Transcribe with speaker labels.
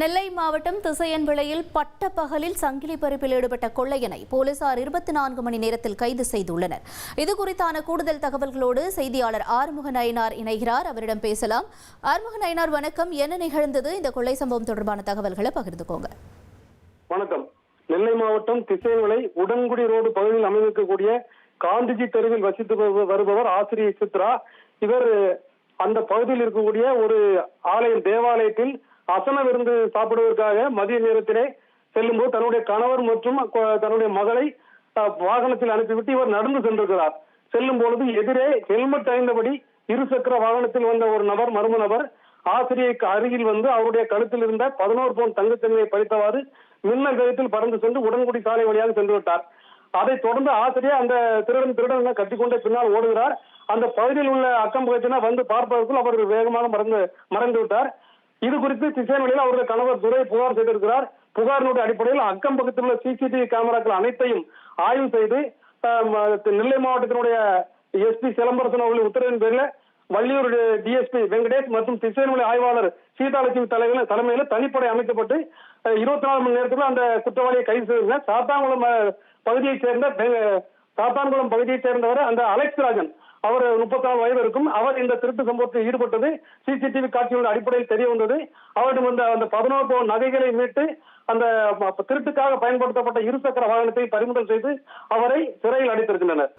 Speaker 1: நெல்லை மாவட்டம் திசையன்விளையில் பட்ட பகலில் சங்கிலி பறிப்பில் ஈடுபட்ட கொள்ளையனை போலீசார் 24 மணி நேரத்தில் கைது செய்துள்ளனர். இதுகுறித்தான கூடுதல் தகவல்களோடு செய்தியாளர் ஆறுமுக நயினார் இணைகிறார். அவரிடம் பேசலாம். ஆறுமுக நயினார், வணக்கம். என்ன நிகழ்ந்தது? இந்த கொள்ளை சம்பவம் தொடர்பான தகவல்களை பகிர்ந்துக்கோங்க.
Speaker 2: வணக்கம். நெல்லை மாவட்டம் திசையன்விளை உடன்குடி ரோடு பகுதியில் அமைந்திருக்கக்கூடிய காந்திஜி தெருவில் வசித்து வருபவர் ஆசிரியை சித்ரா. இவர் அந்த பகுதியில் இருக்கக்கூடிய ஒரு ஆலயம் தேவாலயத்தில் அசன விருந்து சாப்பிடுவதற்காக மதிய நேரத்திலே செல்லும் போது தன்னுடைய கணவர் மற்றும் தன்னுடைய மகளை வாகனத்தில் அனுப்பிவிட்டு இவர் நடந்து சென்றிருக்கிறார். செல்லும் பொழுது எதிரே ஹெல்மெட் அணிந்தபடி இருசக்கர வாகனத்தில் வந்த ஒரு நபர், மர்ம நபர், ஆசிரியருக்கு அருகில் வந்து அவருடைய கழுத்தில் இருந்த 11 பவுன் தங்கச்சங்கிலியை பறித்தவாறு மின்னல் வேகத்தில் பறந்து சென்று உடன்குடி சாலை வழியாக சென்று விட்டார். அதைத் தொடர்ந்து ஆசிரியர் அந்த திருடன் கட்டிக்கொண்டே பின்னால் ஓடுகிறார். அந்த பகுதியில் உள்ள அக்கம் பக்கத்தினர் வந்து பார்ப்பதற்குள் அவர் வேகமாக மறைந்து விட்டார். இது குறித்து திசையன்விளையில் அவருடைய கணவர் துரை புகார் செய்திருக்கிறார். புகாரினுடைய அடிப்படையில் அக்கம் பக்கத்தில் உள்ள சிசிடிவி கேமராக்கள் அனைத்தையும் ஆய்வு செய்து நெல்லை மாவட்டத்தினுடைய எஸ்பி சிலம்பரசன் அவர்களின் உத்தரவின் பேரில் வள்ளியூர் டிஎஸ்பி வெங்கடேஷ் மற்றும் திசையன்விளை ஆய்வாளர் சீதாலட்சுமி தலைமையில் தனிப்படை அமைக்கப்பட்டு 24 மணி நேரத்தில் அந்த குற்றவாளியை கைது செய்திருந்தார். சாத்தான்குளம் பகுதியைச் சேர்ந்தவர் அந்த அலெக்ஸ் ராஜன். அவர் 34 வயது இருக்கும். அவர் இந்த திருட்டு சம்பவத்தில் ஈடுபட்டது சிசிடிவி காட்சிகளின் அடிப்படையில் தெரிய வந்தது. அவரிடம் அந்த 11 பவுன் நகைகளை மீட்டு அந்த திருட்டுக்காக பயன்படுத்தப்பட்ட இருசக்கர வாகனத்தை பறிமுதல் செய்து அவரை சிறையில் அடைத்திருக்கின்றனர்.